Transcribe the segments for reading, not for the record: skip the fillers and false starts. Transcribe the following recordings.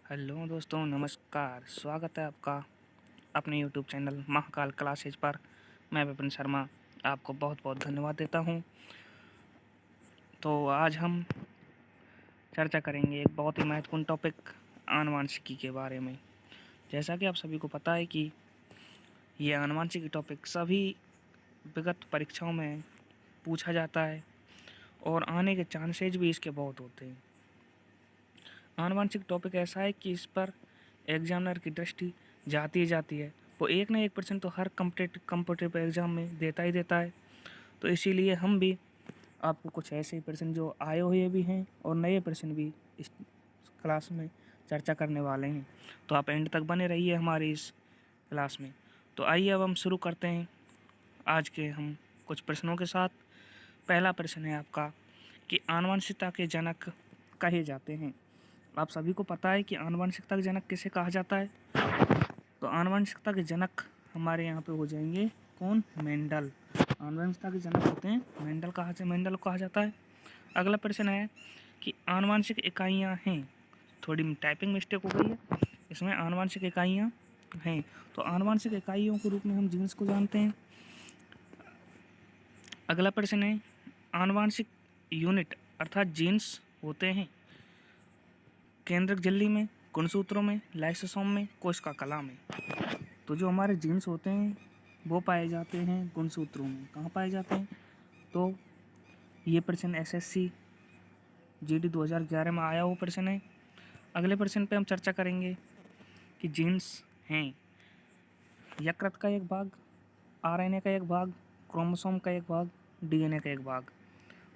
Hello दोस्तों, नमस्कार। स्वागत है आपका अपने यूट्यूब चैनल महाकाल क्लासेज पर। मैं विपिन शर्मा आपको बहुत बहुत धन्यवाद देता हूं। तो आज हम चर्चा करेंगे एक बहुत ही महत्वपूर्ण टॉपिक आनुवंशिकी के बारे में। जैसा कि आप सभी को पता है कि ये आनुवंशिकी टॉपिक सभी विगत परीक्षाओं में पूछा जाता है और आने के चांसेज भी इसके बहुत होते हैं। आनुवंशिक टॉपिक ऐसा है कि इस पर एग्जामिनर की दृष्टि जाती ही जाती है। वो 1 न 1% तो हर कम्पिटिटिव एग्ज़ाम में देता ही देता है। तो इसीलिए हम भी आपको कुछ ऐसे प्रश्न जो आए हुए भी हैं और नए प्रश्न भी इस क्लास में चर्चा करने वाले हैं। तो आप एंड तक बने रहिए हमारी इस क्लास में। तो आइए अब हम शुरू करते हैं आज के हम कुछ प्रश्नों के साथ। पहला प्रश्न है आपका कि आनुवंशिकता के जनक कहे जाते हैं। आप सभी को पता है कि आनुवंशिकता के जनक किसे कहा जाता है। तो आनुवंशिकता के जनक हमारे यहाँ पे हो जाएंगे कौन? मेंडल। आनुवंशिकता के जनक होते हैं मेंडल। मेंडल को कहा जाता है। अगला प्रश्न है कि आनुवंशिक इकाइयाँ हैं। थोड़ी टाइपिंग मिस्टेक हो गई है इसमें। आनुवंशिक इकाइयाँ हैं तो आनुवंशिक इकाइयों के रूप में हम जीन्स को जानते हैं। अगला प्रश्न है आनुवंशिक यूनिट अर्थात जीन्स होते हैं केंद्रक झिल्ली में, गुणसूत्रों में, लाइसोसोम में, कोशिका कला में। तो जो हमारे जीन्स होते हैं वो पाए जाते हैं गुणसूत्रों में। कहाँ पाए जाते हैं? तो ये प्रश्न एसएससी जीडी 2011 में आया हुआ प्रश्न है। अगले प्रश्न पे हम चर्चा करेंगे कि जीन्स हैं यकृत का एक भाग, आरएनए का एक भाग, क्रोमोसोम का एक भाग, डीएनए का एक भाग।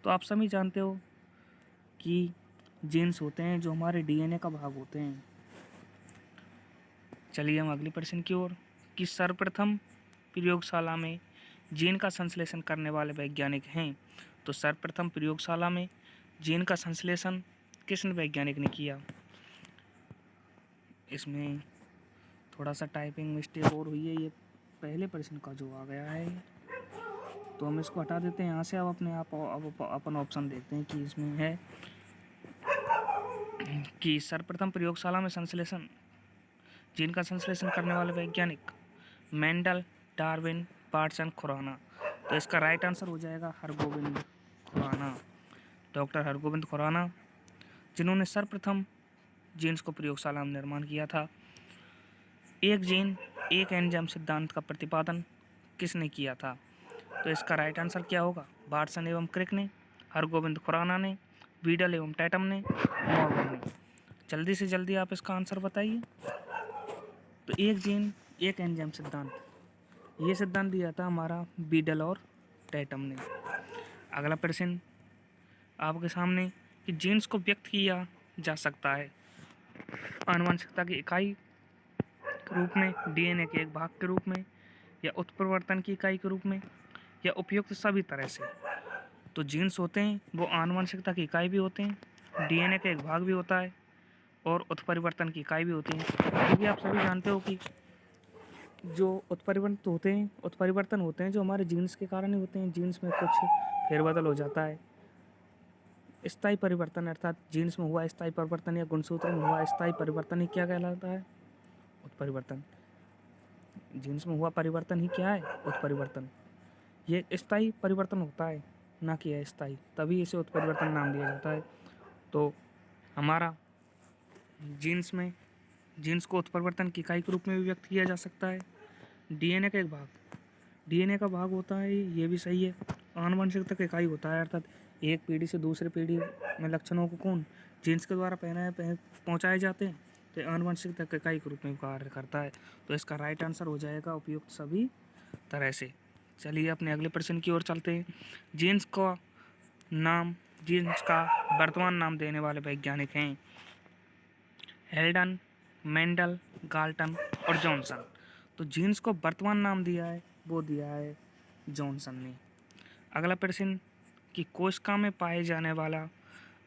तो आप सभी जानते हो कि जीन्स होते हैं जो हमारे डीएनए का भाग होते हैं। चलिए हम अगले प्रश्न की ओर कि सर्वप्रथम प्रयोगशाला में जीन का संश्लेषण करने वाले वैज्ञानिक हैं। तो सर्वप्रथम प्रयोगशाला में जीन का संश्लेषण किस वैज्ञानिक ने किया? इसमें थोड़ा सा टाइपिंग मिस्टेक और हुई है। ये पहले प्रश्न का जो आ गया है तो हम इसको हटा देते हैं यहाँ से। अब अपने आप अपन ऑप्शन देखते हैं कि इसमें है कि सर्वप्रथम प्रयोगशाला में संश्लेषण जीन का संश्लेषण करने वाले वैज्ञानिक मेंडल, डार्विन, वाटसन, खुराना। तो इसका राइट आंसर हो जाएगा हरगोविंद खुराना। डॉक्टर हरगोविंद खुराना जिन्होंने सर्वप्रथम जीन्स को प्रयोगशाला में निर्माण किया था। एक जीन एक एंजाइम सिद्धांत का प्रतिपादन किसने किया था? तो इसका राइट आंसर क्या होगा? वाटसन एवं क्रिक ने, हरगोविंद खुराना ने, बीडल एवं टैटम ने, मॉर्गन ने। जल्दी से जल्दी आप इसका आंसर बताइए। तो एक जीन एक एंजाइम सिद्धांत, ये सिद्धांत दिया था हमारा बीडल और टैटम ने। अगला प्रश्न आपके सामने कि जीन्स को व्यक्त किया जा सकता है आनुवंशिकता की इकाई के रूप में, डीएनए के एक भाग के रूप में, या उत्परिवर्तन की इकाई के रूप में, या उपयुक्त सभी तरह से। तो जीन्स होते हैं वो आनुवंशिकता की इकाई भी होते हैं, डीएनए का एक भाग भी होता है और उत्परिवर्तन की इकाई भी होती है। क्योंकि आप सभी जानते हो कि जो उत्परिवर्तन होते हैं जो हमारे जीन्स के कारण ही होते हैं। जीन्स में कुछ फेरबदल हो जाता है। स्थायी परिवर्तन अर्थात जीन्स में हुआ स्थायी परिवर्तन या गुणसूत्र में हुआ स्थायी परिवर्तन ही क्या कहलाता है? उत्परिवर्तन। जीन्स में हुआ परिवर्तन ही क्या है? उत्परिवर्तन। ये स्थायी परिवर्तन होता है ना कि अस्थायी, तभी इसे उत्परिवर्तन नाम दिया जाता है। तो हमारा जीन्स में जीन्स को उत्परिवर्तन की इकाई के रूप में भी व्यक्त किया जा सकता है। डीएनए का एक भाग, डीएनए का भाग होता है, ये भी सही है। आनुवंशिकता की इकाई होता है अर्थात एक पीढ़ी से दूसरी पीढ़ी में लक्षणों को कौन जीन्स के द्वारा पहुँचाए जाते हैं। तो आनुवंशिकता की इकाई के रूप में कार्य करता है। तो इसका राइट आंसर हो जाएगा उपयुक्त सभी तरह से। चलिए अपने अगले प्रश्न की ओर चलते हैं। जीन्स का वर्तमान नाम देने वाले वैज्ञानिक हैं हेल्डन, मेंडल, गाल्टन और जॉनसन। तो जीन्स को वर्तमान नाम दिया है वो दिया है जॉनसन ने। अगला प्रश्न कि कोशिका में पाए जाने वाला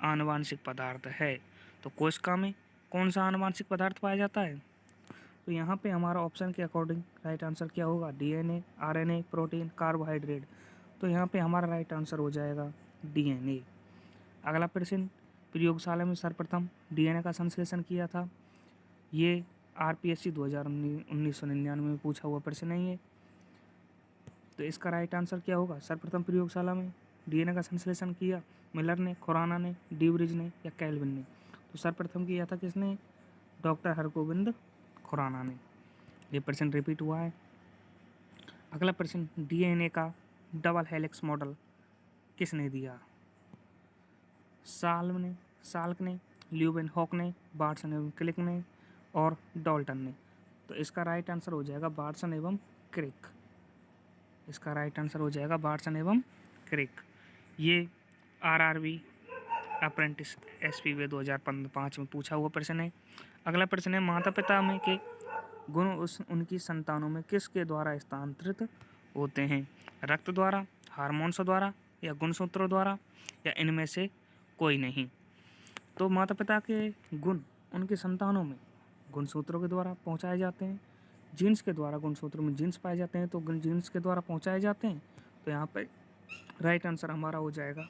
आनुवांशिक पदार्थ है। तो कोशिका में कौन सा आनुवांशिक पदार्थ पाया जाता है? तो यहाँ पे हमारा ऑप्शन के अकॉर्डिंग राइट आंसर क्या होगा? DNA, RNA, protein, carbohydrate. तो यहाँ पे हमारा राइट आंसर हो जाएगा डीएनए। अगला प्रश्न प्रयोगशाला में सर्वप्रथम डीएनए का संश्लेषण किया था ये RPSC 1999 में पूछा हुआ प्रश्न नहीं है। तो इसका राइट आंसर क्या होगा? सर्वप्रथम प्रयोगशाला में DNA का संश्लेषण किया मिलर ने, खुराना ने, डीब्रिज ने या कैल्विन ने? तो सर्वप्रथम किया था किसने? डॉक्टर हरगोविंद खुराना ने। ये प्रश्न रिपीट हुआ है। अगला प्रश्न, DNA का डबल हेलिक्स मॉडल किसने दिया? साल्क ने, ल्यूवेनहॉक ने, बार्टसन एवं क्रिक ने और डाल्टन ने? तो इसका राइट आंसर हो जाएगा बार्टसन एवं क्रिक। इसका राइट आंसर हो जाएगा बार्टसन एवं क्रिक। ये RRB अप्रेंटिस SPV 2005 में पूछा हुआ प्रश्न है। अगला प्रश्न है, माता पिता में के गुण उनकी संतानों में किसके द्वारा स्थानांतरित होते हैं? रक्त द्वारा, हार्मोन्स द्वारा या गुणसूत्रों द्वारा या इनमें से कोई नहीं? तो माता पिता के गुण उनकी संतानों में गुणसूत्रों के द्वारा पहुंचाए जाते हैं। जीन्स के द्वारा गुणसूत्रों में जीन्स पाए जाते हैं, तो जीन्स के द्वारा पहुंचाए जाते हैं। तो यहाँ पे राइट आंसर हमारा हो जाएगा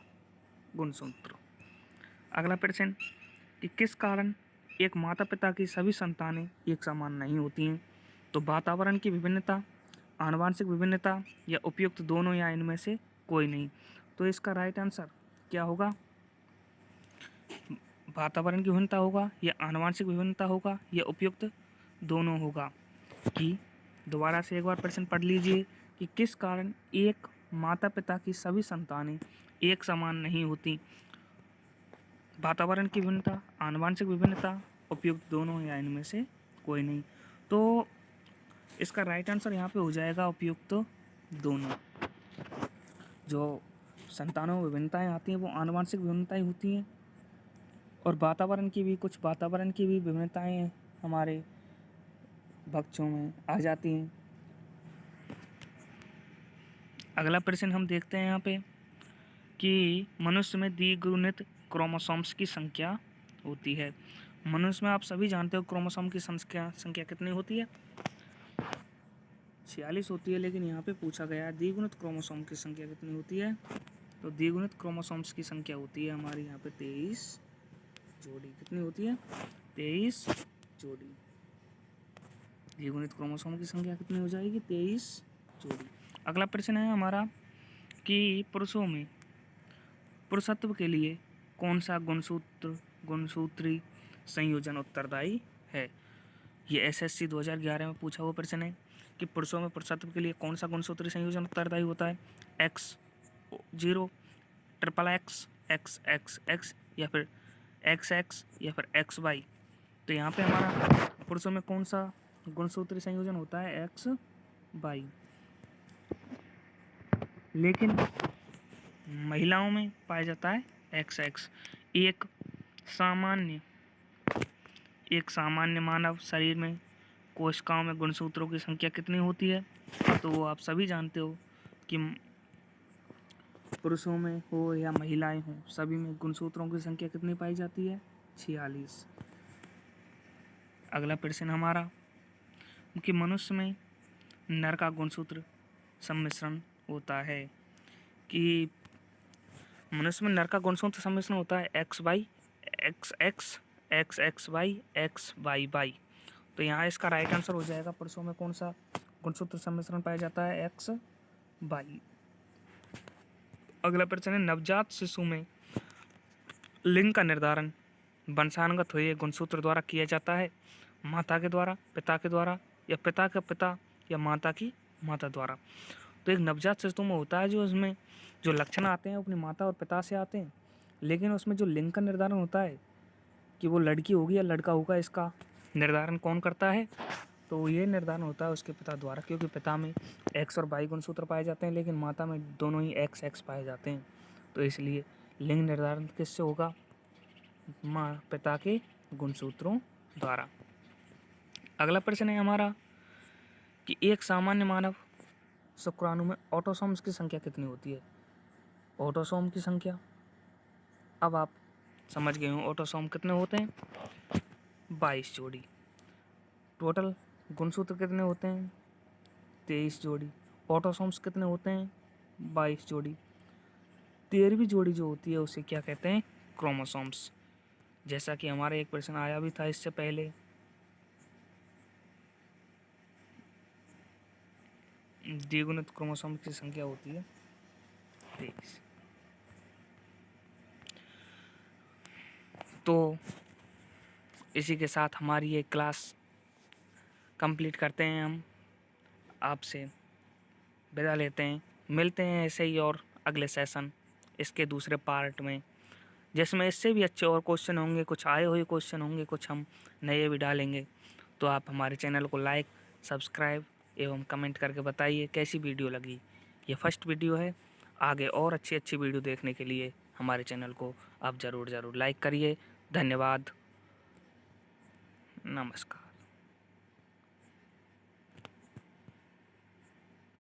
गुणसूत्र। अगला प्रश्न, कि किस कारण एक माता पिता की सभी संतानें एक समान नहीं होती हैं? तो वातावरण की विभिन्नता, आनुवंशिक विभिन्नता या उपयुक्त दोनों या इनमें से कोई नहीं? तो इसका राइट आंसर क्या होगा? वातावरण की विभिन्नता होगा या आनुवंशिक विभिन्नता होगा या उपयुक्त दोनों होगा। कि दोबारा से एक बार प्रश्न पढ़ लीजिए कि किस कारण एक माता पिता की सभी संतानें एक समान नहीं होती? वातावरण की विभिन्नता, आनुवंशिक विभिन्नता, उपयुक्त दोनों या इनमें से कोई नहीं? तो इसका राइट आंसर यहाँ पे हो जाएगा उपयुक्त दोनों। जो संतानों में विभिन्नताएं आती हैं वो आनुवंशिक विभिन्नताएं होती हैं और वातावरण की भी विभिन्नताएं हमारे बच्चों में आ जाती हैं। अगला प्रश्न हम देखते हैं यहाँ पे कि मनुष्य में द्विगुणित क्रोमोसोम्स की संख्या होती है। मनुष्य में आप सभी जानते हो क्रोमोसोम की संख्या कितनी होती है? 46 होती है, लेकिन यहाँ पे पूछा गया है द्विगुणित क्रोमोसोम की संख्या कितनी होती है? तो द्विगुणित क्रोमोसोम्स की संख्या होती है हमारी यहाँ पे 23 जोड़ी। कितनी होती है? 23 जोड़ी। द्विगुणित क्रोमोसोम की संख्या कितनी हो जाएगी? 23 जोड़ी। अगला प्रश्न है हमारा कि पुरुषों में पुरुषत्व के लिए कौन सा गुणसूत्री संयोजन उत्तरदायी है? ये SSC 2011 में पूछा हुआ प्रश्न है कि पुरुषों में पुरुषत्व के लिए कौन सा गुणसूत्री संयोजन उत्तरदायी होता है? X0, XXX, XXX या फिर XX या फिर XY? तो यहाँ पे हमारा पुरुषों में कौन सा गुणसूत्री संयोजन होता है? XY। लेकिन महिलाओं में पाया जाता है XX। एक सामान्य मानव शरीर में कोशिकाओं में गुणसूत्रों की संख्या कितनी होती है? तो वो आप सभी जानते हो कि पुरुषों में हो या महिलाएं हो, सभी में गुणसूत्रों की संख्या कितनी पाई जाती है? 46। अगला प्रश्न हमारा कि मनुष्य में नर का गुणसूत्र सम्मिश्रण होता है। कि मनुष्य में नर का गुणसूत्र सम्मिश्रण होता है XY, XX, XXY, XYY। तो यहाँ इसका राइट आंसर हो जाएगा पुरुषों में कौन सा गुणसूत्र सम्मिश्रण पाया जाता है? XY। अगला प्रश्न है, नवजात शिशु में लिंग का निर्धारण वंशानुगत हुए गुणसूत्र द्वारा किया जाता है? माता के द्वारा, पिता के द्वारा या पिता का पिता या माता की माता द्वारा? तो एक नवजात शिशु में होता है जो उसमें जो लक्षण आते हैं अपनी माता और पिता से आते हैं, लेकिन उसमें जो लिंग का निर्धारण होता है कि वो लड़की होगी या लड़का होगा, इसका निर्धारण कौन करता है? तो ये निर्धारण होता है उसके पिता द्वारा, क्योंकि पिता में X और Y गुणसूत्र पाए जाते हैं लेकिन माता में दोनों ही XX पाए जाते हैं। तो इसलिए लिंग निर्धारण किससे होगा? माँ पिता के गुणसूत्रों द्वारा। अगला प्रश्न है हमारा कि एक सामान्य मानव शुक्राणु में ऑटोसोम्स की संख्या कितनी होती है? ऑटोसोम की संख्या अब आप समझ गए हो ऑटोसोम कितने होते हैं? 22 जोड़ी। टोटल गुणसूत्र कितने होते हैं? 23 जोड़ी। ऑटोसोम्स कितने होते हैं? 22 जोड़ी। 13वीं जोड़ी जो होती है उसे क्या कहते हैं? क्रोमोसोम्स। जैसा कि हमारा एक प्रश्न आया भी था इससे पहले द्विगुणित क्रोमोसोम की संख्या होती है 23। तो इसी के साथ हमारी ये क्लास कंप्लीट करते हैं। हम आपसे विदा लेते हैं। मिलते हैं ऐसे ही और अगले सेशन इसके दूसरे पार्ट में, जिसमें इससे भी अच्छे और क्वेश्चन होंगे, कुछ आए हुए क्वेश्चन होंगे, कुछ हम नए भी डालेंगे। तो आप हमारे चैनल को लाइक, सब्सक्राइब एवं कमेंट करके बताइए कैसी वीडियो लगी। ये फर्स्ट वीडियो है। आगे और अच्छी अच्छी वीडियो देखने के लिए हमारे चैनल को आप ज़रूर लाइक करिए। धन्यवाद। नमस्कार।